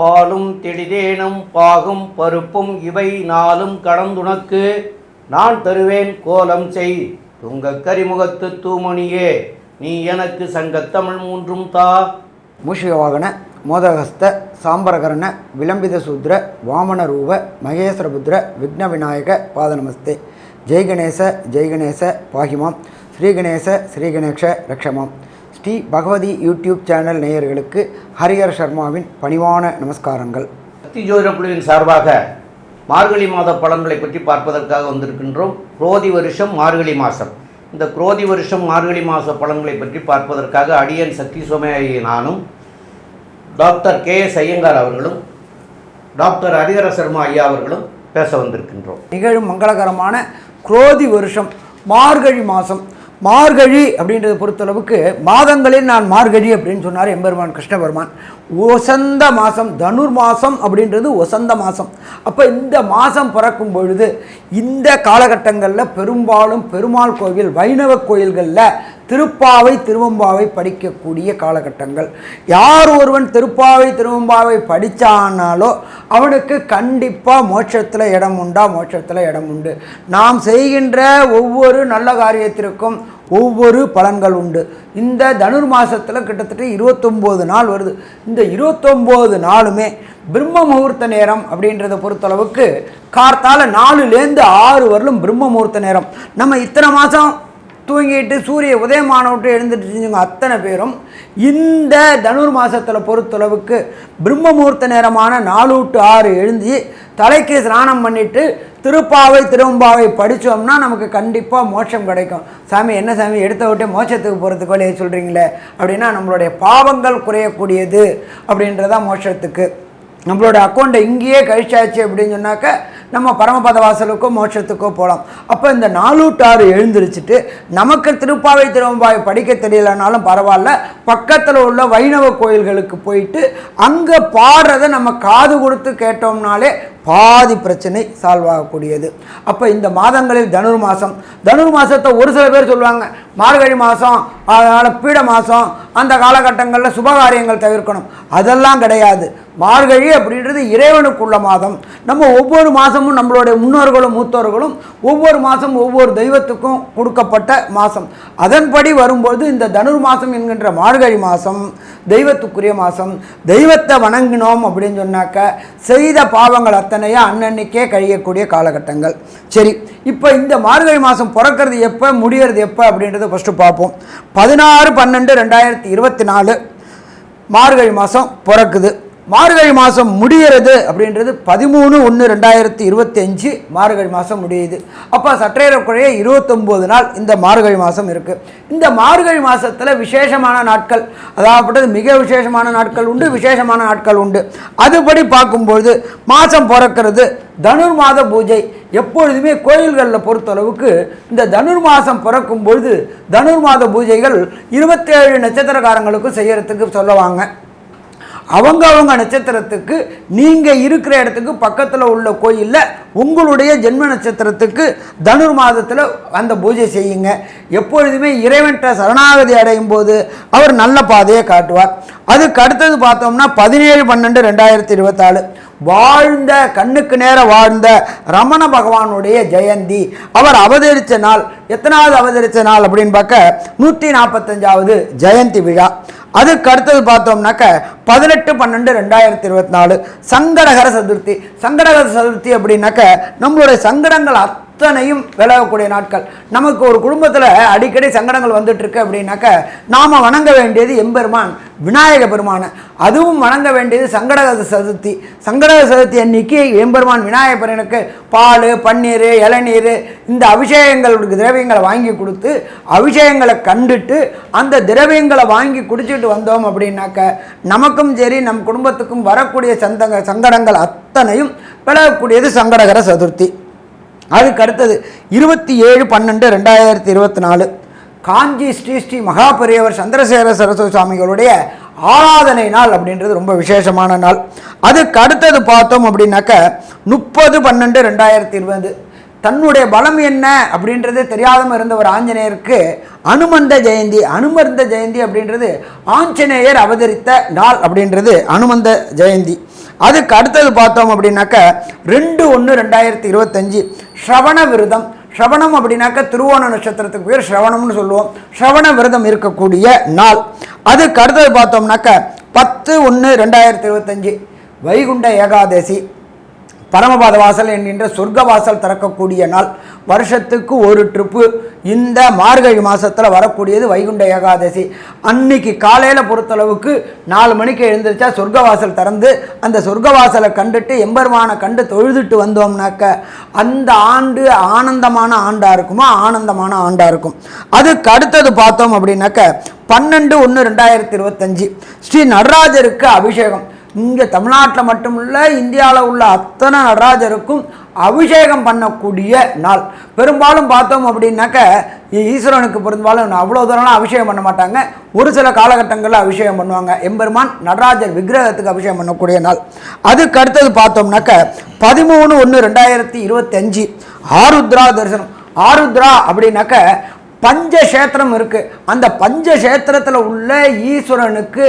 பாலும் தெளிதேனும் பாகும் பருப்பும் இவை நாளும் கடந்துனக்கு நான் தருவேன் கோலம் செய் துங்கக் கரிமுகத்து தூமணியே நீ எனக்கு சங்கத்தமிழ் மூன்றும் தா. மூஷிகவாகன மோதகஸ்த சாம்பரகரண விளம்பித சூத்ர வாமன ரூப மகேஸ்வரபுத்திர விக்ன விநாயக பாதநமஸ்தே. ஜெய்கணேச பாகிமாம் ஸ்ரீகணேச ரக்ஷமாம். ஸ்ரீ பகவதி யூடியூப் சேனல் நேயர்களுக்கு ஹரிஹர் சர்மாவின் பணிவான நமஸ்காரங்கள். சக்தி ஜோதிட குழுவின் சார்பாக மார்கழி மாத பலன்களை பற்றி பார்ப்பதற்காக வந்திருக்கின்றோம். குரோதி வருஷம் மார்கழி மாதம். இந்த குரோதி வருஷம் மார்கழி மாத பலன்களை பற்றி பார்ப்பதற்காக அடியன் சக்தி சோமயாகி நானும் டாக்டர் KS ஐயங்கார் அவர்களும் டாக்டர் ஹரிஹர சர்மா ஐயா அவர்களும் பேச வந்திருக்கின்றோம். நிகழும் மங்களகரமான குரோதி வருஷம் மார்கழி மாதம். மார்கழி அப்படின்றத பொறுத்தளவுக்கு மாதங்களில் நான் மார்கழி அப்படின்னு சொன்னார் எம்பெருமான் கிருஷ்ண பெருமான். ஒசந்த மாதம், தனுர் மாதம் அப்படின்றது ஒசந்த மாதம். அப்போ இந்த மாதம் பிறக்கும் பொழுது இந்த காலகட்டங்களில் பெரும்பாலும் பெருமாள் கோவில் வைணவ கோயில்களில் திருப்பாவை திருவம்பாவை படிக்கக்கூடிய காலகட்டங்கள். யார் ஒருவன் திருப்பாவை திருவம்பாவை படித்தானாலோ அவனுக்கு கண்டிப்பாக மோட்சத்தில் இடம் உண்டா? மோட்சத்தில் இடம் உண்டு. நாம் செய்கின்ற ஒவ்வொரு நல்ல காரியத்திற்கும் ஒவ்வொரு பலன்கள் உண்டு. இந்த தனுர் மாதத்தில் கிட்டத்தட்ட 29 நாள் வருது. இந்த 29 நாளுமே பிரம்ம முகூர்த்த நேரம் அப்படின்றத பொறுத்தளவுக்கு கார்த்தால 4லேருந்து 6 வரலும் பிரம்ம முகூர்த்த நேரம். நம்ம இத்தனை மாதம் தூங்கிட்டு சூரிய உதயமானவிட்டு எழுந்துட்டு அத்தனை பேரும் இந்த தனுர் மாதத்தில் பொறுத்தளவுக்கு பிரம்ம முகூர்த்த நேரமான 4 to 6 எழுந்து தலைக்கு ஸ்நானம் பண்ணிவிட்டு திருப்பாவை திருவம்பாவை படித்தோம்னா நமக்கு கண்டிப்பாக மோட்சம் கிடைக்கும். சாமி என்ன சாமி எடுத்த விட்டே மோட்சத்துக்கு போகிறதுக்கு வழியை சொல்கிறீங்களே அப்படின்னா, நம்மளுடைய பாவங்கள் குறையக்கூடியது அப்படின்றதான் மோட்சத்துக்கு. நம்மளோட அக்கௌண்ட்டை இங்கேயே கழிச்சாச்சு அப்படின்னு சொன்னாக்க நம்ம பரமபத வாசலுக்கோ மோட்சத்துக்கோ போகலாம். அப்போ இந்த 4 to 6 எழுந்திரிச்சிட்டு நமக்கு திருப்பாவை திருவம்பாவை படிக்க தெரியலனாலும் பரவாயில்ல, பக்கத்தில் உள்ள வைணவ கோயில்களுக்கு போயிட்டு அங்கே பாடுறதை நம்ம காது கொடுத்து கேட்டோம்னாலே பாதி பிரச்சனை சால்வ் ஆகக்கூடியது. அப்போ இந்த மாதங்களில் தனுர் மாதத்தை ஒரு சில பேர் சொல்லுவாங்க மார்கழி மாதம், அதனால் பீட மாதம், அந்த காலகட்டங்களில் சுபகாரியங்கள் தவிர்க்கணும். அதெல்லாம் கிடையாது. மார்கழி அப்படின்றது இறைவனுக்குள்ள மாதம். நம்ம ஒவ்வொரு மாதமும் நம்மளுடைய முன்னோர்களும் மூத்தோர்களும் ஒவ்வொரு மாதம் ஒவ்வொரு தெய்வத்துக்கும் கொடுக்கப்பட்ட மாதம். அதன்படி வரும்போது இந்த தனுர் மாதம் என்கின்ற மார்கழி மாதம் தெய்வத்துக்குரிய மாதம். தெய்வத்தை வணங்கினோம் அப்படின்னு சொன்னாக்க செய்த பாவங்கள் அத்தனையாக அன்னன்னைக்கே கழியக்கூடிய காலகட்டங்கள். சரி, இப்போ இந்த மார்கழி மாதம் பிறக்கிறது எப்போ, முடிகிறது எப்போ அப்படின்றத ஃபஸ்ட்டு பார்ப்போம். 16/12/2024 மார்கழி மாதம் பிறக்குது. மார்கழி மாதம் முடிகிறது அப்படின்றது 13/1/2025 மார்கழி மாதம் முடியுது. அப்போ சற்றேறக்குறைய 29 நாள் இந்த மார்கழி மாதம் இருக்குது. இந்த மார்கழி மாதத்தில் விசேஷமான நாட்கள், அதாவது மிக விசேஷமான நாட்கள் உண்டு, விசேஷமான நாட்கள் உண்டு. அதுபடி பார்க்கும்பொழுது மாதம் பிறக்கிறது தனுர் மாத பூஜை. எப்பொழுதுமே கோயில்களில் பொறுத்தளவுக்கு இந்த தனுர் மாதம் பிறக்கும் பொழுது தனுர் மாத பூஜைகள் 27 நட்சத்திரக்காரங்களுக்கும் செய்யறதுக்கு சொல்லுவாங்க. அவங்க நட்சத்திரத்துக்கு நீங்கள் இருக்கிற இடத்துக்கு பக்கத்தில் உள்ள கோயிலில் உங்களுடைய ஜென்ம நட்சத்திரத்துக்கு தனுர் மாதத்தில் அந்த பூஜை செய்யுங்க. எப்பொழுதுமே இறைவன்கிட்ட சரணாகதி அடையும் போது அவர் நல்ல பாதையை காட்டுவார். அதுக்கு அடுத்தது பார்த்தோம்னா 17/12/2024 வாழ்ந்த கண்ணுக்கு நேர வாழ்ந்த ரமண பகவானுடைய ஜெயந்தி. அவர் அவதரித்த நாள் எத்தனாவது அவதரித்த நாள் அப்படின்னு பார்க்க 145வது ஜெயந்தி விழா. அதுக்கு அடுத்தது பார்த்தோம்னாக்க 18/12/2024 சங்கடகர சதுர்த்தி. சங்கடகர சதுர்த்தி அப்படின்னாக்க நம்மளுடைய சங்கடங்கள் அத்தனையும் விலகக்கூடிய நாட்கள். நமக்கு ஒரு குடும்பத்தில் அடிக்கடி சங்கடங்கள் வந்துட்டு இருக்கு அப்படின்னாக்க நாம் வணங்க வேண்டியது எம்பெருமான் விநாயக பெருமான. அதுவும் வணங்க வேண்டியது சங்கடகர சதுர்த்தி. சங்கடகர சதுர்த்தி அன்னைக்கு எம்பெருமான் விநாயக பெருமனுக்கு பால், பன்னீர், இளநீர் இந்த அபிஷேகங்களுக்கு திரவியங்களை வாங்கி கொடுத்து அபிஷேகங்களை கண்டுட்டு அந்த திரவியங்களை வாங்கி குடிச்சிட்டு வந்தோம் அப்படின்னாக்க நமக்கும் சரி நம் குடும்பத்துக்கும் வரக்கூடிய சங்கடங்கள் அத்தனையும் விலகக்கூடியது சங்கடகர சதுர்த்தி. அதுக்கு அடுத்தது 27/12/2024 காஞ்சி ஸ்ரீ மகாபெரியவர் சந்திரசேகர சரஸ்வதி சுவாமிகளுடைய ஆராதனை நாள் அப்படின்றது ரொம்ப விசேஷமான நாள். அதுக்கு அடுத்தது பார்த்தோம் அப்படின்னாக்க 30/12/2020 தன்னுடைய பலம் என்ன அப்படின்றது தெரியாமல் இருந்த ஒரு ஆஞ்சநேயருக்கு அனுமந்த ஜெயந்தி அப்படின்றது ஆஞ்சநேயர் அவதரித்த நாள் அப்படின்றது அனுமந்த ஜெயந்தி. அதுக்கு அடுத்தது பார்த்தோம் அப்படின்னாக்க 2/1/2025 ஸ்ரவண விரதம். ஸ்ரவணம் அப்படின்னாக்க திருவோண நட்சத்திரத்துக்கு பேர் ஸ்ரவணம்னு சொல்லுவோம். ஸ்ரவண விரதம் இருக்கக்கூடிய நாள். அதுக்கு அடுத்தது பார்த்தோம்னாக்க 10/1/2025 வைகுண்ட ஏகாதசி. பரமபாத வாசல் என்கின்ற சொர்க்க வாசல் திறக்கக்கூடிய நாள். வருஷத்துக்கு ஒரு ட்ரிப்பு இந்த மார்கழி மாதத்தில் வரக்கூடியது வைகுண்ட ஏகாதசி. அன்னைக்கு காலையில் பொறுத்தளவுக்கு 4 மணிக்கு எழுந்திரிச்சா சொர்க்க வாசல் திறந்து அந்த சொர்க்க வாசலை கண்டுட்டு எம்பெருமானை கண்டு தொழுதுட்டு வந்தோம்னாக்க அந்த ஆண்டு ஆனந்தமான ஆண்டாக இருக்குமா, ஆனந்தமான ஆண்டாக இருக்கும். அதுக்கு அடுத்தது பார்த்தோம் அப்படின்னாக்க 12/1/2025 ஸ்ரீ நடராஜருக்கு அபிஷேகம். இங்கே தமிழ்நாட்டில் மட்டுமில்ல, இந்தியாவில் உள்ள அத்தனை நடராஜருக்கும் அபிஷேகம் பண்ணக்கூடிய நாள். பெரும்பாலும் பார்த்தோம் அப்படின்னாக்க ஈஸ்வரனுக்கு பெரும்பாலும் அவ்வளோ தூரம்லாம் அபிஷேகம் பண்ண மாட்டாங்க. ஒரு சில காலகட்டங்களில் அபிஷேகம் பண்ணுவாங்க. எம்பெருமான் நடராஜர் விக்கிரகத்துக்கு அபிஷேகம் பண்ணக்கூடிய நாள். அதுக்கு அடுத்தது பார்த்தோம்னாக்க 13/1/2025 ஆருத்ரா தரிசனம். ஆருத்ரா அப்படின்னாக்க பஞ்சக்ஷேத்திரம் இருக்குது. அந்த பஞ்சக்ஷேத்திரத்தில் உள்ள ஈஸ்வரனுக்கு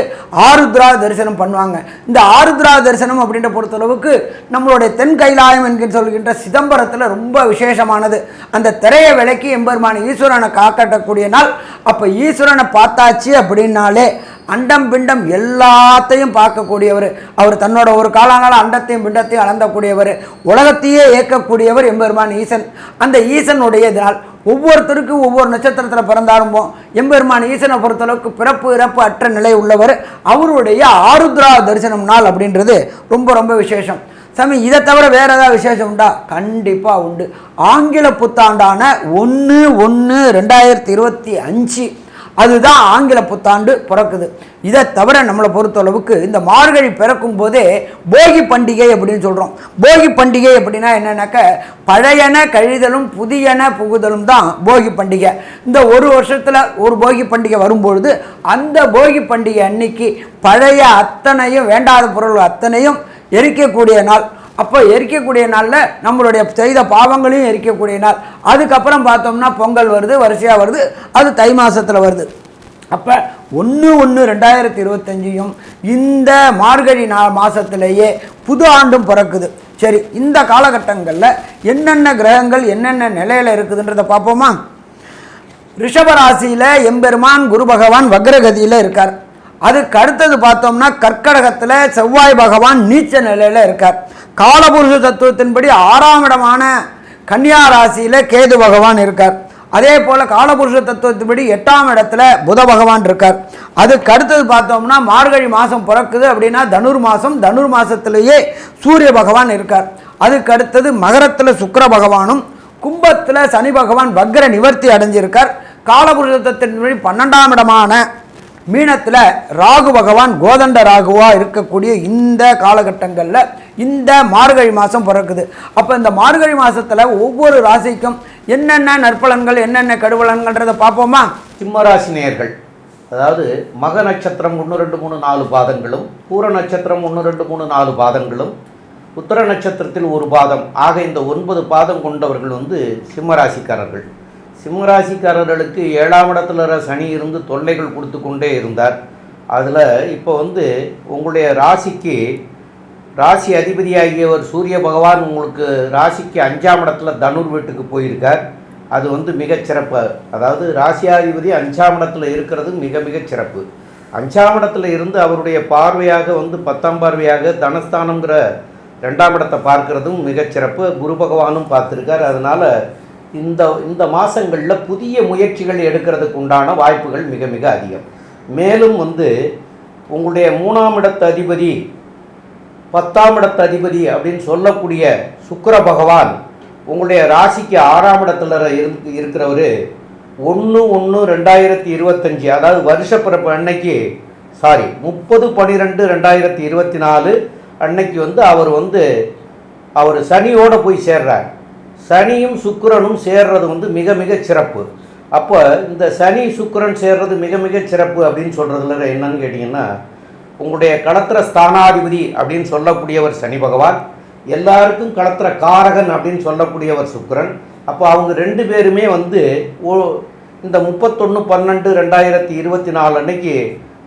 ஆருத்ரா தரிசனம் பண்ணுவாங்க. இந்த ஆருத்ரா தரிசனம் அப்படின்ற பொறுத்தளவுக்கு நம்மளுடைய தென் கைலாயம் என்கிற சொல்கின்ற சிதம்பரத்தில் ரொம்ப விசேஷமானது. அந்த திரையை விலக்கி எம்பெருமான ஈஸ்வரனை காக்கட்டக்கூடிய நாள். அப்போ ஈஸ்வரனை பார்த்தாச்சு அப்படின்னாலே அண்டம் பிண்டம் எல்லாத்தையும் பார்க்கக்கூடியவர். அவர் தன்னோட ஒரு காலனால அண்டத்தையும் பிண்டத்தையும் அளந்தக்கூடியவர். உலகத்தையே இயக்கக்கூடியவர் எம்பெருமான் ஈசன். அந்த ஈசனுடைய நாள். ஒவ்வொருத்தருக்கும் ஒவ்வொரு நட்சத்திரத்தில் பிறந்தாலும் எம்பெருமான் ஈசனை பொறுத்தளவுக்கு பிறப்பு இறப்பு அற்ற நிலை உள்ளவர். அவருடைய ஆருத்ரா தரிசனம் நாள் அப்படின்றது ரொம்ப ரொம்ப விசேஷம். சாமி, இதை தவிர வேற ஏதாவது விசேஷம் உண்டா? கண்டிப்பாக உண்டு. ஆங்கில புத்தாண்டான 1/1/2025 அதுதான் ஆங்கில புத்தாண்டு பிறக்குது. இதை தவிர நம்மளை பொறுத்தளவுக்கு இந்த மார்கழி பிறக்கும் போதே போகி பண்டிகை அப்படின்னு சொல்கிறோம். போகி பண்டிகை அப்படின்னா என்னன்னாக்க பழையன கழிதலும் புதியன புகுதலும் தான் போகி பண்டிகை. இந்த ஒரு வருஷத்தில் ஒரு போகி பண்டிகை வரும்பொழுது அந்த போகி பண்டிகை அன்னைக்கு பழைய அத்தனையும் வேண்டாத பொருள் அத்தனையும் எரிக்கக்கூடிய நாள். அப்போ எரிக்கக்கூடிய நாளில் நம்மளுடைய செய்த பாவங்களையும் எரிக்கக்கூடிய நாள். அதுக்கப்புறம் பார்த்தோம்னா பொங்கல் வருது, வரிசையாக வருது, அது தை மாதத்தில் வருது. அப்போ 1/1/2025 இந்த மார்கழி மாதத்திலேயே புது ஆண்டும் பிறக்குது. சரி, இந்த காலகட்டங்களில் என்னென்ன கிரகங்கள் என்னென்ன நிலையில் இருக்குதுன்றதை பார்ப்போமா? ரிஷபராசியில் எம்பெருமான் குரு பகவான் வக்ரகதியில் இருக்கார். அதுக்கு அடுத்தது பார்த்தோம்னா கர்க்கடகத்தில் செவ்வாய் பகவான் நீச்ச நிலையில் இருக்கார். காலபுருஷ தத்துவத்தின்படி 6ஆம் இடமான கன்னியா ராசியில் கேது பகவான் இருக்கார். அதே போல் காலபுருஷ தத்துவத்தின்படி 8ஆம் இடத்துல புத பகவான் இருக்கார். அதுக்கு அடுத்தது பார்த்தோம்னா மார்கழி மாதம் பிறக்குது அப்படின்னா தனுர் மாதம். தனுர் மாதத்திலேயே சூரிய பகவான் இருக்கார். அதுக்கு அடுத்தது மகரத்தில் சுக்கிர பகவானும் கும்பத்தில் சனி பகவான் வக்ர நிவர்த்தி அடைஞ்சிருக்கார். காலபுருஷ தத்துவத்தின்படி 12ஆம் இடமான மீனத்தில் ராகு பகவான் கோதண்ட ராகுவாக இருக்கக்கூடிய இந்த காலகட்டங்களில் இந்த மார்கழி மாதம் பிறக்குது. அப்போ இந்த மார்கழி மாதத்தில் ஒவ்வொரு ராசிக்கும் என்னென்ன நற்பலன்கள் என்னென்ன கடுபலன்கள்ன்றதை பார்ப்போமா? சிம்மராசி நேயர்கள், அதாவது மக நட்சத்திரம் 1 2 3 4 பாதங்களும், பூர நட்சத்திரம் 1 2 3 4 பாதங்களும், உத்தர நட்சத்திரத்தில் ஒரு பாதம் ஆக இந்த 9 பாதம் கொண்டவர்கள் சிம்மராசிக்காரர்கள். சிம்மராசிக்காரர்களுக்கு 7ஆம் இடத்துல சனி இருந்து தொல்லைகள் கொடுத்து கொண்டே இருந்தார். அதில் இப்போ உங்களுடைய ராசிக்கு ராசி அதிபதியாகியவர் சூரிய பகவான் உங்களுக்கு ராசிக்கு 5ஆம் இடத்துல தனுர் வீட்டுக்கு போயிருக்கார். அது மிகச்சிறப்பு. அதாவது ராசியாதிபதி 5ஆம் இடத்துல இருக்கிறது மிக மிக சிறப்பு. 5ஆம் இடத்துல இருந்து அவருடைய பார்வையாக 10ஆம் பார்வையாக தனஸ்தானங்கிற 2ஆம் இடத்தை பார்க்கறதும் மிகச்சிறப்பு. குரு பகவானும் பார்த்துருக்கார். அதனால் இந்த மாதங்களில் புதிய முயற்சிகள் எடுக்கிறதுக்கு உண்டான வாய்ப்புகள் மிக மிக அதிகம். மேலும் உங்களுடைய 3ஆம் இடத்து அதிபதி 10ஆம் இடத்து அதிபதி அப்படின்னு சொல்லக்கூடிய சுக்கிர பகவான் உங்களுடைய ராசிக்கு 6ஆம் இடத்துல இருக்கிறவர் 1/1/2025 அதாவது வருஷ பிறப்பு அன்னைக்கு 30/12/2024 அன்னைக்கு அவர் சனியோடு போய் சேர்றார். சனியும் சுக்கிரனும் சேர்றது மிக மிக சிறப்பு. அப்போ இந்த சனி சுக்கிரன் சேர்றது மிக மிக சிறப்பு அப்படின்னு சொல்கிறதுல என்னன்னு கேட்டிங்கன்னா, உங்களுடைய களத்திர ஸ்தானாதிபதி அப்படின்னு சொல்லக்கூடியவர் சனி பகவான் எல்லாருக்கும் களத்திர காரகன் அப்படின்னு சொல்லக்கூடியவர் சுக்கிரன். அப்போ அவங்க 2 பேருமே வந்து இந்த 31/12/2024 அன்னைக்கு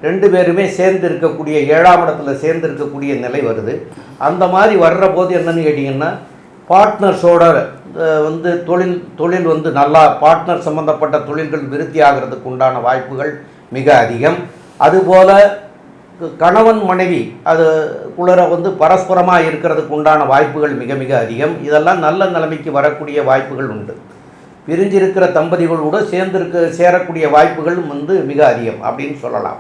2 பேருமே சேர்ந்து இருக்கக்கூடிய 7ஆம் இடத்துல சேர்ந்து இருக்கக்கூடிய நிலை வருது. அந்த மாதிரி வர்ற போது என்னன்னு கேட்டிங்கன்னா பார்ட்னர்ஸோட வந்து தொழில் வந்து நல்லா பார்ட்னர் சம்மந்தப்பட்ட தொழில்கள் விருத்தி ஆகிறதுக்கு உண்டான வாய்ப்புகள் மிக அதிகம். அதுபோல் கணவன் மனைவி அது குளர வந்து பரஸ்பரமாக இருக்கிறதுக்கு உண்டான வாய்ப்புகள் மிக மிக அதிகம். இதெல்லாம் நல்ல நிலைமைக்கு வரக்கூடிய வாய்ப்புகள் உண்டு. பிரிஞ்சிருக்கிற தம்பதிகளோடு சேரக்கூடிய வாய்ப்புகளும் வந்து மிக அதிகம் அப்படின்னு சொல்லலாம்.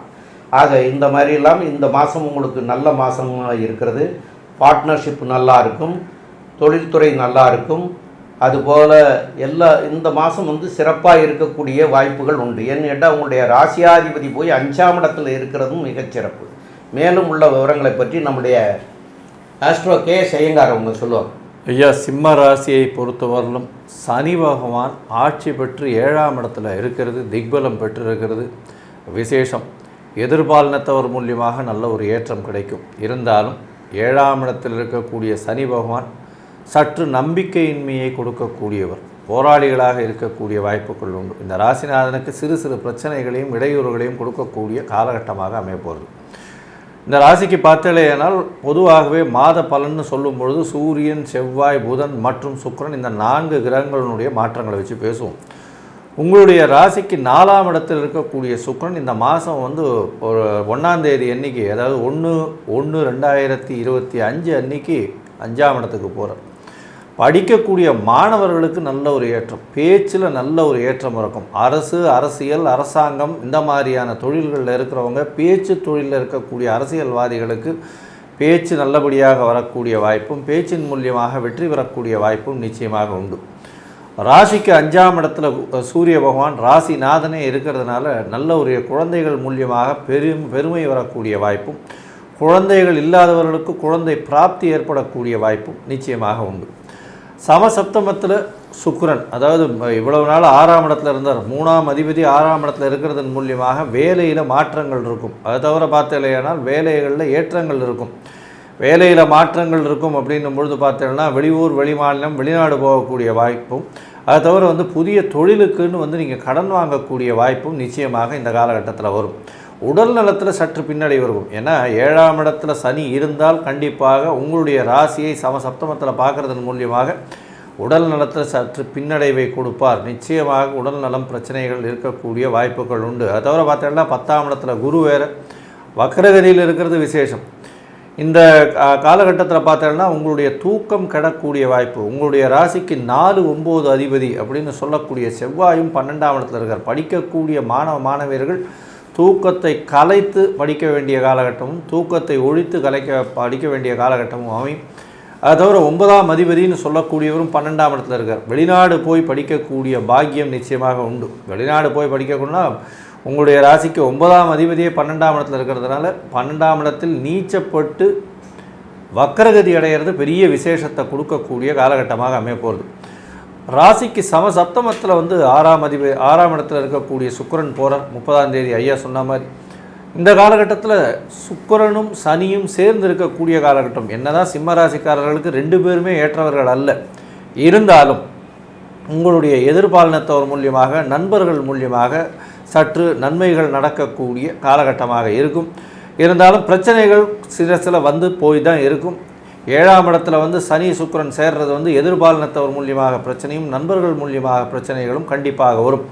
ஆக இந்த மாதிரிலாம் இந்த மாதம் உங்களுக்கு நல்ல மாதமாக இருக்கிறது. பார்ட்னர்ஷிப் நல்லா இருக்கும், தொழில்துறை நல்லா இருக்கும். அதுபோல் இந்த மாதம் வந்து சிறப்பாக இருக்கக்கூடிய வாய்ப்புகள் உண்டு. ஏன்னு கேட்டால் உங்களுடைய ராசியாதிபதி போய் 5ஆம் இடத்துல இருக்கிறதும் மிகச்சிறப்பு. மேலும் உள்ள விவரங்களை பற்றி நம்முடைய ஆஸ்ட்ரோ கே ஐயங்கார் அவங்க சொல்லுவாங்க. ஐயா, சிம்ம ராசியை பொறுத்தவரையிலும் சனி பகவான் ஆட்சி பெற்று 7ஆம் இடத்துல இருக்கிறது, திக்பலம் பெற்றிருக்கிறது விசேஷம். எதிர்பாலினத்தவர் மூலியமாக நல்ல ஒரு ஏற்றம் கிடைக்கும். இருந்தாலும் 7ஆம் இடத்தில் இருக்கக்கூடிய சனி பகவான் சற்று நம்பிக்கையின்மையை கொடுக்கக்கூடியவர், போராளிகளாக இருக்கக்கூடிய வாய்ப்புகள் உண்டு. இந்த ராசிநாதனுக்கு சிறு சிறு பிரச்சனைகளையும் இடையூறுகளையும் கொடுக்கக்கூடிய காலகட்டமாக அமையப்போகிறது. இந்த ராசிக்கு பார்த்தேனால் பொதுவாகவே மாத பலன்னு சொல்லும் பொழுது சூரியன், செவ்வாய், புதன் மற்றும் சுக்கிரன் இந்த 4 கிரகங்களுடைய மாற்றங்களை வச்சு பேசுவோம். உங்களுடைய ராசிக்கு 4ஆம் இடத்தில் இருக்கக்கூடிய சுக்கிரன் இந்த மாதம் வந்து ஒரு 1ஆம் தேதி அன்னைக்கு, அதாவது 1/1/2025 அன்னைக்கு 5ஆம் இடத்துக்கு போகிறார். படிக்கக்கூடிய மாணவர்களுக்கு நல்ல ஒரு ஏற்றம், பேச்சில் நல்ல ஒரு ஏற்றம் இருக்கும். அரசு, அரசியல், அரசாங்கம் இந்த மாதிரியான தொழில்களில் இருக்கிறவங்க, பேச்சு தொழிலில் இருக்கக்கூடிய அரசியல்வாதிகளுக்கு பேச்சு நல்லபடியாக வரக்கூடிய வாய்ப்பும், பேச்சின் மூலியமாக வெற்றி பெறக்கூடிய வாய்ப்பும் நிச்சயமாக உண்டு. ராசிக்கு 5ஆம் இடத்துல சூரிய பகவான் ராசிநாதனே இருக்கிறதுனால நல்ல ஒரு குழந்தைகள் மூலியமாக பெருமை வரக்கூடிய வாய்ப்பும், குழந்தைகள் இல்லாதவர்களுக்கு குழந்தை பிராப்தி ஏற்படக்கூடிய வாய்ப்பும் நிச்சயமாக உண்டு. சமசப்தமத்தில் சுக்கிரன், அதாவது இவ்வளவு நாள் 6ஆம் இடத்துல இருந்தார், 3ஆம் அதிபதி 6ஆம் இடத்துல இருக்கிறதன் மூலியமாக வேலையில் மாற்றங்கள் இருக்கும். அதை தவிர பார்த்தேனால் வேலைகளில் ஏற்றங்கள் இருக்கும். வேலையில் மாற்றங்கள் இருக்கும் அப்படின்னும் பொழுது பார்த்தேன்னா வெளியூர், வெளிமாநிலம், வெளிநாடு போகக்கூடிய வாய்ப்பும், அதை தவிர வந்து புதிய தொழிலுக்குன்னு வந்து நீங்கள் கடன் வாங்கக்கூடிய வாய்ப்பும் நிச்சயமாக இந்த காலகட்டத்தில் வரும். உடல் நலத்தில் சற்று பின்னடைவு இருக்கும். ஏன்னா 7ஆம் இடத்துல சனி இருந்தால் கண்டிப்பாக உங்களுடைய ராசியை சமசப்தமத்தில் பார்க்குறதன் மூலியமாக உடல் நலத்தில் சற்று பின்னடைவை கொடுப்பார். நிச்சயமாக உடல் நலம் பிரச்சனைகள் இருக்கக்கூடிய வாய்ப்புகள் உண்டு. அதை தவிர பார்த்தீங்கன்னா 10ஆம் இடத்துல குரு வேறு வக்ரகதியில் இருக்கிறது விசேஷம். இந்த காலகட்டத்தில் பார்த்தீங்கன்னா உங்களுடைய தூக்கம் கெடக்கூடிய வாய்ப்பு. உங்களுடைய ராசிக்கு 4, 9 அதிபதி அப்படின்னு சொல்லக்கூடிய செவ்வாயும் 12ஆம் இடத்துல இருக்கார். படிக்கக்கூடிய மாணவியர்கள் தூக்கத்தை கலைத்து படிக்க வேண்டிய காலகட்டமும், தூக்கத்தை ஒழித்து படிக்க வேண்டிய காலகட்டமும் அமையும். அதை தவிர 9ஆம் அதிபதினு சொல்லக்கூடியவரும் 12ஆம் இடத்துல இருக்கார். வெளிநாடு போய் படிக்கக்கூடிய பாக்கியம் நிச்சயமாக உண்டு. வெளிநாடு போய் படிக்கணும்னா உங்களுடைய ராசிக்கு 9ஆம் அதிபதியே 12ஆம் இடத்துல இருக்கிறதுனால 12ஆம் இடத்தில் நீச்சப்பட்டு வக்கரகதி அடைகிறது பெரிய விசேஷத்தை கொடுக்கக்கூடிய காலகட்டமாக அமைய போகிறது. ராசிக்கு சமசப்தமத்தில் வந்து 6ஆம் இடத்துல இருக்கக்கூடிய சுக்கிரன் போகிறார் 30ஆம் தேதி. ஐயா சொன்ன மாதிரி இந்த காலகட்டத்தில் சுக்கிரனும் சனியும் சேர்ந்து இருக்கக்கூடிய காலகட்டம். என்னதான் சிம்ம ராசிக்காரர்களுக்கு 2 பேருமே ஏற்றவர்கள் அல்ல, இருந்தாலும் உங்களுடைய எதிர்பாலினத்தவர் மூலியமாக, நண்பர்கள் மூலியமாக சற்று நன்மைகள் நடக்கக்கூடிய காலகட்டமாக இருக்கும். இருந்தாலும் பிரச்சனைகள் சில வந்து போய் தான் இருக்கும். 7ஆம் இடத்துல வந்து சனி சுக்கிரன் சேர்றது வந்து எதிர்பாலினத்தவர் மூலியமாக பிரச்சனையும், நண்பர்கள் மூலியமாக பிரச்சனைகளும் கண்டிப்பாக வரும்.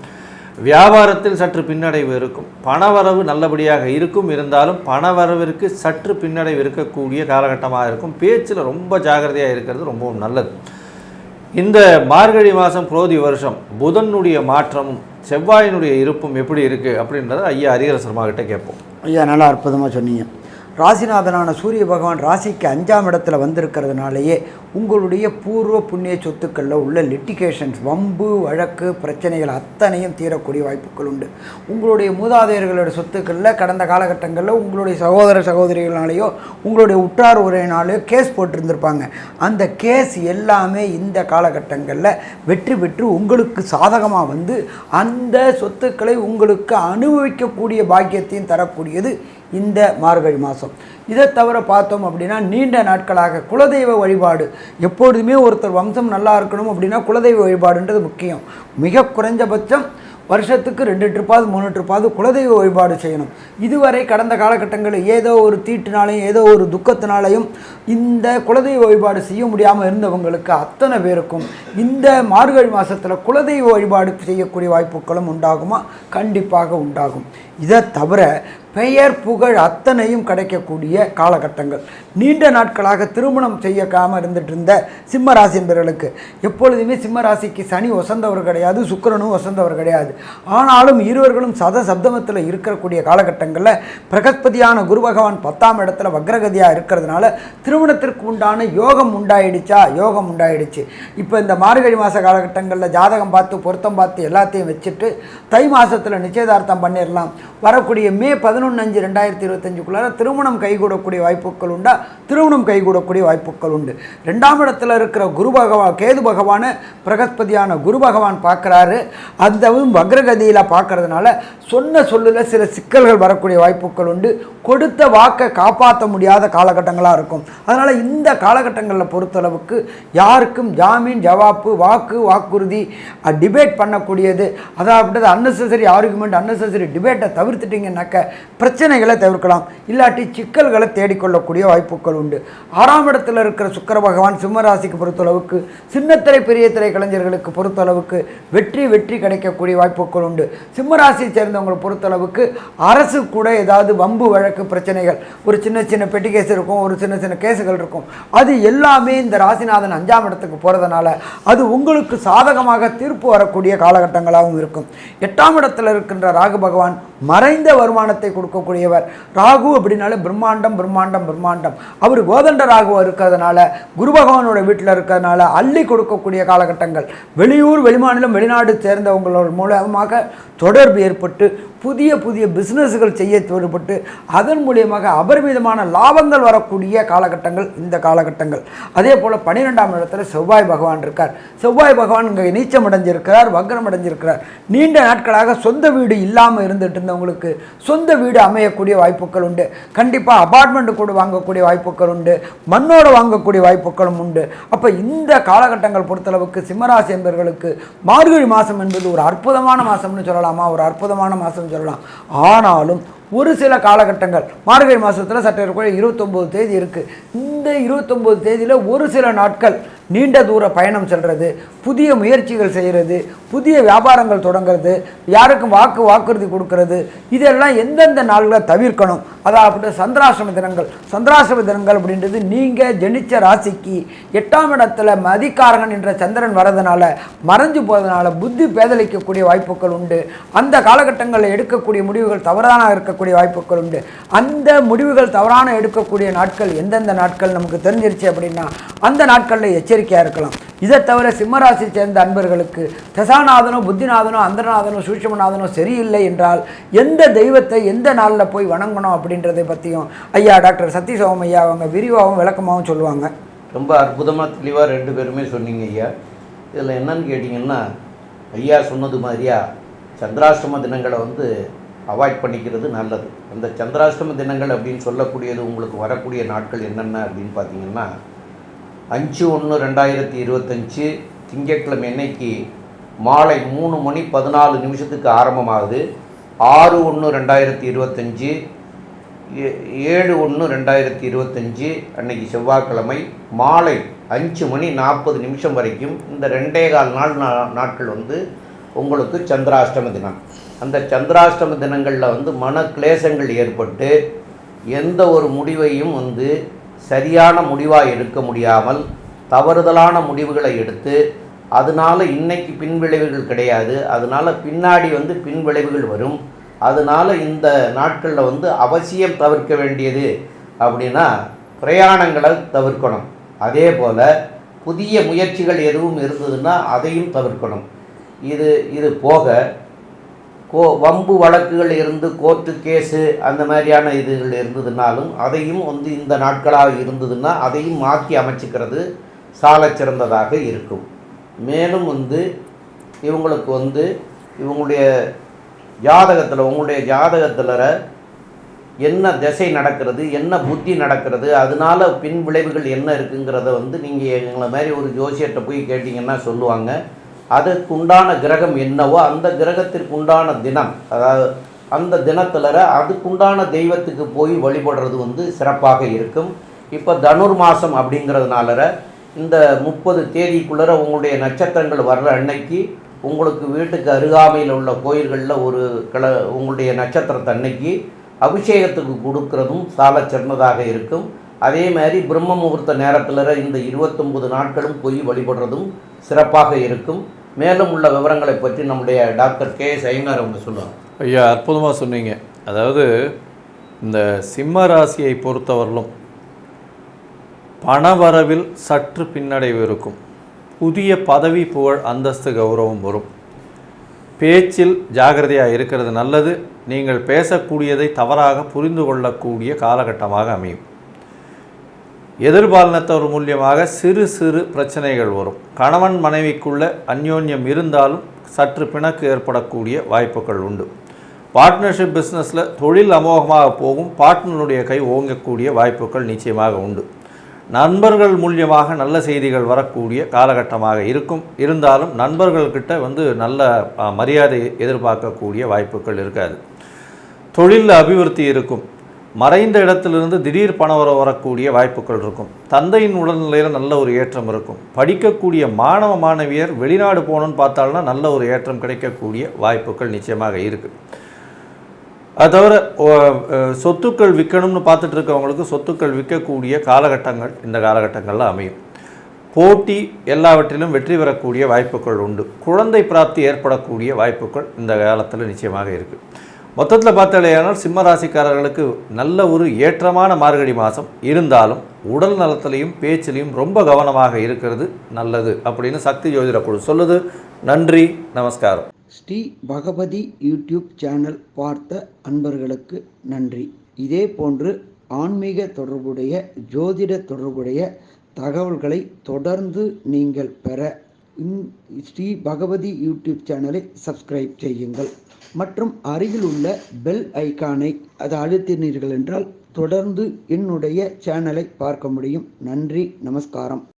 வியாபாரத்தில் சற்று பின்னடைவு இருக்கும். பணவரவு நல்லபடியாக இருக்கும், இருந்தாலும் பணவரவிற்கு சற்று பின்னடைவு இருக்கக்கூடிய காலகட்டமாக இருக்கும். பேச்சில் ரொம்ப ஜாகிரதையாக இருக்கிறது ரொம்பவும் நல்லது. இந்த மார்கழி மாதம் குரோதி வருஷம் புதனுடைய மாற்றமும் செவ்வாயினுடைய இருப்பும் எப்படி இருக்குது அப்படின்றத ஐயா ஹரிஹரசர்மா கிட்ட கேட்போம். ஐயா நல்லா அற்புதமாக சொன்னீங்க. ராசிநாதனான சூரிய பகவான் ராசிக்கு 5ஆம் இடத்துல வந்திருக்கிறதுனாலேயே உங்களுடைய பூர்வ புண்ணிய சொத்துக்களில் உள்ள லிட்டிகேஷன்ஸ், வம்பு வழக்கு பிரச்சனைகள் அத்தனையும் தீரக்கூடிய வாய்ப்புகள் உண்டு. உங்களுடைய மூதாதையர்களோட சொத்துக்களில் கடந்த காலகட்டங்களில் உங்களுடைய சகோதர சகோதரிகளாலேயோ உங்களுடைய உற்றார் உரையினாலேயோ கேஸ் போட்டிருந்திருப்பாங்க. அந்த கேஸ் எல்லாமே இந்த காலகட்டங்களில் வெற்றி பெற்று உங்களுக்கு சாதகமாக வந்து அந்த சொத்துக்களை உங்களுக்கு அனுபவிக்கக்கூடிய பாக்கியத்தையும் தரக்கூடியது இந்த மார்கழி மாதம். இதை தவிர பார்த்தோம் அப்படின்னா நீண்ட நாட்களாக குலதெய்வ வழிபாடு, எப்பொழுதுமே ஒருத்தர் வம்சம் நல்லா இருக்கணும் அப்படின்னா குலதெய்வ வழிபாடுன்றது முக்கியம். மிக குறைஞ்சபட்சம் வருஷத்துக்கு 2 ட்ரிப்பாவது 3 ட்ரிப்பாவது குலதெய்வ வழிபாடு செய்யணும். இதுவரை கடந்த காலகட்டங்களில் ஏதோ ஒரு தீட்டுனாலையும் ஏதோ ஒரு துக்கத்தினாலையும் இந்த குலதெய்வ வழிபாடு செய்ய முடியாமல் இருந்தவங்களுக்கு அத்தனை பேருக்கும் இந்த மார்கழி மாதத்தில் குலதெய்வ வழிபாடு செய்யக்கூடிய வாய்ப்புகளும் உண்டாகுமா? கண்டிப்பாக உண்டாகும். இதை தவிர பெயர் புகழ் அத்தனையும் கிடைக்கக்கூடிய காலகட்டங்கள். நீண்ட நாட்களாக திருமணம் செய்யக்காமல் இருந்துட்டு இருந்த சிம்ம ராசி என்பவர்களுக்கு, எப்பொழுதுமே சிம்ம ராசிக்கு சனி வசந்தவர் கிடையாது, சுக்கிரனும் வசந்தவர் கிடையாது. ஆனாலும் இருவர்களும் சப்தமத்தில் இருக்கக்கூடிய காலகட்டங்களில் பிரகஸ்பதியான குரு பகவான் 10ஆம் இடத்துல வக்ரகதியாக இருக்கிறதுனால திருமணத்திற்கு உண்டான யோகம் உண்டாயிடுச்சா? யோகம் உண்டாயிடுச்சு. இப்போ இந்த மார்கழி மாத காலகட்டங்களில் ஜாதகம் பார்த்து பொருத்தம் பார்த்து எல்லாத்தையும் வச்சுட்டு தை மாதத்தில் நிச்சயதார்த்தம் பண்ணிடலாம். வரக்கூடிய மே 11/5/2025 திருமணம் கைகூடக்கூடிய வாய்ப்புகள் உண்டா? திருமணம் கைகூடக்கூடிய வாய்ப்புகள் உண்டு. 2ஆம் இடத்துல இருக்கிற கேது பகவானை பிரகஸ்பதியான குரு பகவான் பார்க்குறாரு. அதுவும் வக்ரகதியில் பார்க்கறதுனால சொன்ன சொல்லில் சில சிக்கல்கள் வரக்கூடிய வாய்ப்புகள் உண்டு. கொடுத்த வாக்கை காப்பாற்ற முடியாத காலகட்டங்களாக இருக்கும். அதனால் இந்த காலகட்டங்களில் பொறுத்தளவுக்கு யாருக்கும் ஜாமீன் ஜவாப்பு வாக்குறுதி டிபேட் பண்ணக்கூடியது, அதாவது அன்னெசரி ஆர்குமெண்ட் அன்னெசரி டிபேட்டை தவிர்த்துட்டிங்கன்னாக்க பிரச்சனைகளை தவிர்க்கலாம். இல்லாட்டி சிக்கல்களை தேடிக்கொள்ளக்கூடிய வாய்ப்புகள் உண்டு. 6ஆம் இடத்துல இருக்கிற சுக்கிர பகவான் சிம்மராசிக்கு பொறுத்தளவுக்கு சின்னத்திரை பெரிய திரை கலைஞர்களுக்கு பொறுத்தளவுக்கு வெற்றி கிடைக்கக்கூடிய வாய்ப்புகள் உண்டு. சிம்மராசியை சேர்ந்தவங்களை பொறுத்தளவுக்கு அரசு கூட ஏதாவது வம்பு வழக்கு பிரச்சனைகள், ஒரு சின்ன பெட்டி கேஸ் இருக்கும், ஒரு சின்ன கேஸுகள் இருக்கும். அது எல்லாமே இந்த ராசிநாதன் 5ஆம் இடத்துக்கு போகிறதுனால அது உங்களுக்கு சாதகமாக தீர்ப்பு வரக்கூடிய காலகட்டங்களாகவும் இருக்கும். 8ஆம் இடத்துல இருக்கின்ற ராகு பகவான் மறைந்த வருமானத்தை கொடுக்கக்கூடியவர். ராகு அப்படின்னாலே பிரம்மாண்டம். அவர் கோதண்ட ராகுவாக இருக்கிறதுனால குரு பகவானோட வீட்டில் இருக்கிறதுனால அள்ளி கொடுக்கக்கூடிய காலகட்டங்கள். வெளியூர் வெளிமாநிலம் வெளிநாடு சேர்ந்தவங்களோட மூலமாக தொடர்பு ஏற்பட்டு புதிய பிஸ்னஸ்கள் செய்ய தோடுபட்டு அதன் மூலியமாக அபரிமிதமான லாபங்கள் வரக்கூடிய காலகட்டங்கள் இந்த காலகட்டங்கள். அதே போல் 12ஆம் இடத்துல செவ்வாய் பகவான் இருக்கார். செவ்வாய் பகவான் இங்கே நீச்சம் அடைஞ்சிருக்கிறார், வக்ரம் அடைஞ்சிருக்கிறார். நீண்ட நாட்களாக சொந்த வீடு இல்லாமல் இருந்துட்டு இருந்தவங்களுக்கு சொந்த வீடு அமையக்கூடிய வாய்ப்புகள் உண்டு. கண்டிப்பாக அபார்ட்மெண்ட் கூட வாங்கக்கூடிய வாய்ப்புகள் உண்டு, மண்ணோடு வாங்கக்கூடிய வாய்ப்புகளும் உண்டு. அப்போ இந்த காலகட்டங்கள் பொறுத்தளவுக்கு சிம்மராசி என்பவர்களுக்கு மார்கழி மாதம் என்பது ஒரு அற்புதமான மாதம்னு சொல்லலாமா? ஒரு அற்புதமான மாதம் சொல்லலாம். ஆனாலும் ஒரு சில காலகட்டங்கள் மார்கழி மாதத்தில் சற்று 29 தேதி இருக்குது. இந்த 29 தேதியில் ஒரு சில நாட்கள் நீண்ட தூர பயணம் செல்வது, புதிய முயற்சிகள் செய்கிறது, புதிய வியாபாரங்கள் தொடங்கிறது, யாருக்கும் வாக்குறுதி கொடுக்கறது, இதெல்லாம் எந்தெந்த நாள்களை தவிர்க்கணும். அதாவது சந்திராசிரம தினங்கள் அப்படின்றது நீங்கள் ஜனிச்ச ராசிக்கு 8ஆம் இடத்துல மதிக்காரகன் என்ற சந்திரன் வரதுனால மறைஞ்சு போகிறதுனால புத்தி பேதலிக்கக்கூடிய வாய்ப்புகள் உண்டு. அந்த காலகட்டங்களில் எடுக்கக்கூடிய முடிவுகள் தவறான இருக்கக்கூடிய வாய்ப்புகள் உண்டு. அந்த முடிவுகள் தவறான எடுக்கக்கூடிய நாட்கள் எந்தெந்த நாட்கள் நமக்கு தெரிஞ்சிருச்சு அப்படின்னா அந்த நாட்களில் எச்சரிக்கையாக இருக்கலாம். இதை தவிர சிம்மராசி சேர்ந்த அன்பர்களுக்கு தசாநாதனோ புத்திநாதனோ அந்தரநாதனோ சூட்சுமநாதனோ சரியில்லை என்றால் எந்த தெய்வத்தை எந்த நாளில் போய் வணங்கணும் அப்படின்றதை பற்றியும் ஐயா டாக்டர் சத்தியசோமம் ஐயா அவங்க விரிவாகவும் விளக்கமாகவும் சொல்லுவாங்க. ரொம்ப அற்புதமாக தெளிவாக 2 பேருமே சொன்னீங்க ஐயா. இதில் என்னன்னு கேட்டிங்கன்னா, ஐயா சொன்னது மாதிரியா சந்திராஷ்டம தினங்களை அவாய்ட் பண்ணிக்கிறது நல்லது. அந்த சந்திராஷ்டம தினங்கள் அப்படின்னு சொல்லக்கூடியது உங்களுக்கு வரக்கூடிய நாட்கள் என்னென்ன அப்படின்னு பார்த்தீங்கன்னா, 5/1/2025 திங்கட்கிழமை அன்னைக்கு மாலை 3:14 ஆரம்பமாகுது. 6/1/2025 7/1/2025 அன்னைக்கு செவ்வாய்க்கிழமை மாலை 5:40 வரைக்கும் இந்த 2.25 நாட்கள் உங்களுக்கு சந்திராஷ்டம தினம். அந்த சந்திராஷ்டம தினங்களில் மன கிளேசங்கள் ஏற்பட்டு எந்த ஒரு முடிவையும் சரியான முடிவாக எடுக்க முடியாமல் தவறுதலான முடிவுகளை எடுத்து அதனால் இன்னைக்கு பின்விளைவுகள் கிடையாது, அதனால் பின்னாடி பின்விளைவுகள் வரும். அதனால் இந்த நாட்களில் அவசியம் தவிர்க்க வேண்டியது அப்படின்னா பிரயாணங்களை தவிர்க்கணும். அதே போல் புதிய முயற்சிகள் எதுவும் இருந்ததுன்னா அதையும் தவிர்க்கணும். இது போக வம்பு வழக்குகள் இருந்து கோர்ட்டு கேஸு அந்த மாதிரியான இதுகள் இருந்ததுனாலும் அதையும் இந்த நாட்களாக இருந்ததுன்னா அதையும் மாற்றி அமைச்சிக்கிறது சால சிறந்ததாக இருக்கும். மேலும் இவங்களுக்கு இவங்களுடைய ஜாதகத்தில் உங்களுடைய ஜாதகத்தில் என்ன திசை நடக்கிறது, என்ன புத்தி நடக்கிறது, அதனால பின் விளைவுகள் என்ன இருக்குங்கிறத வந்து நீங்கள் எங்களை மாதிரி ஒரு ஜோசியர்கிட்ட போய் கேட்டிங்கன்னா சொல்லுவாங்க. அதுக்குண்டான கிரகம் என்னவோ அந்த கிரகத்திற்குண்டான தினம், அதாவது அந்த தினத்தில் அதுக்குண்டான தெய்வத்துக்கு போய் வழிபடுறது வந்து சிறப்பாக இருக்கும். இப்போ தனுர் மாதம் அப்படிங்கிறதுனால இந்த 30 தேதிக்குள்ளே உங்களுடைய நட்சத்திரங்கள் வர்ற அன்னைக்கு உங்களுக்கு வீட்டுக்கு அருகாமையில் உள்ள கோயில்களில் ஒரு உங்களுடைய நட்சத்திரத்தன்னைக்கு அபிஷேகத்துக்கு கொடுக்கறதும் சால சிறந்ததாக இருக்கும். அதே மாதிரி பிரம்ம முகூர்த்த நேரத்தில் இந்த 29 நாட்களும் போய் வழிபடுறதும் சிறப்பாக இருக்கும். மேலும் உள்ள விவரங்களை பற்றி நம்முடைய டாக்டர் கே.எஸ். ஐயங்கார் அவங்க சொல்லுவாங்க. ஐயா, அற்புதமாக சொன்னீங்க. அதாவது இந்த சிம்ம ராசியை பொறுத்தவரையிலும் பணவரவில் சற்று பின்னடைவு இருக்கும். புதிய பதவி, புகழ், அந்தஸ்து, கௌரவம் வரும். பேச்சில் ஜாகிரதையாக இருக்கிறது நல்லது. நீங்கள் பேசக்கூடியதை தவறாக புரிந்து கொள்ளக்கூடிய காலகட்டமாக அமையும். எதிர்பாலினத்தவர் மூலியமாக சிறு சிறு பிரச்சனைகள் வரும். கணவன் மனைவிக்குள்ள அந்யோன்யம் இருந்தாலும் சற்று பிணக்கு ஏற்படக்கூடிய வாய்ப்புகள் உண்டு. பார்ட்னர்ஷிப் பிஸ்னஸில் தொழில் அமோகமாக போகும். பார்ட்னருடைய கை ஓங்கக்கூடிய வாய்ப்புகள் நிச்சயமாக உண்டு. நண்பர்கள் மூலியமாக நல்ல செய்திகள் வரக்கூடிய காலகட்டமாக இருக்கும். இருந்தாலும் நண்பர்கள்கிட்ட வந்து நல்ல மரியாதை எதிர்பார்க்கக்கூடிய வாய்ப்புகள் இருக்காது. தொழிலில் அபிவிருத்தி இருக்கும். மறைந்த இடத்திலிருந்து திடீர் பணம் வரக்கூடிய வாய்ப்புகள் இருக்கும். தந்தையின் உடல்நிலையில் நல்ல ஒரு ஏற்றம் இருக்கும். படிக்கக்கூடிய மாணவ மாணவியர் வெளிநாடு போகணுன்னு பார்த்தால்னா நல்ல ஒரு ஏற்றம் கிடைக்கக்கூடிய வாய்ப்புகள் நிச்சயமாக இருக்குது. அது தவிர சொத்துக்கள் விற்கணும்னு பார்த்துட்டு இருக்கவங்களுக்கு சொத்துக்கள் விற்கக்கூடிய காலகட்டங்கள் இந்த காலகட்டங்களில் அமையும். போட்டி எல்லாவற்றிலும் வெற்றி பெறக்கூடிய வாய்ப்புகள் உண்டு. குழந்தை பிராப்தி ஏற்படக்கூடிய வாய்ப்புகள் இந்த காலத்தில் நிச்சயமாக இருக்குது. மொத்தத்தில் பார்த்தாலேயானால் சிம்ம ராசிக்காரர்களுக்கு நல்ல ஒரு ஏற்றமான மார்கழி மாதம். இருந்தாலும் உடல் நலத்திலையும் பேச்சிலையும் ரொம்ப கவனமாக இருக்கிறது நல்லது அப்படின்னு சக்தி ஜோதிட குழு சொல்லுது. நன்றி, நமஸ்காரம். ஸ்ரீ பகவதி யூடியூப் சேனல் பார்த்த அன்பர்களுக்கு நன்றி. இதே போன்று ஆன்மீக தொடர்புடைய, ஜோதிட தொடர்புடைய தகவல்களை தொடர்ந்து நீங்கள் பெற ஸ்ரீ பகவதி யூடியூப் சேனலை சப்ஸ்கிரைப் செய்யுங்கள். மற்றும் அருகில் உள்ள பெல் ஐக்கானை அதை அழுத்தினீர்கள் என்றால் தொடர்ந்து என்னுடைய சேனலை பார்க்க முடியும். நன்றி, நமஸ்காரம்.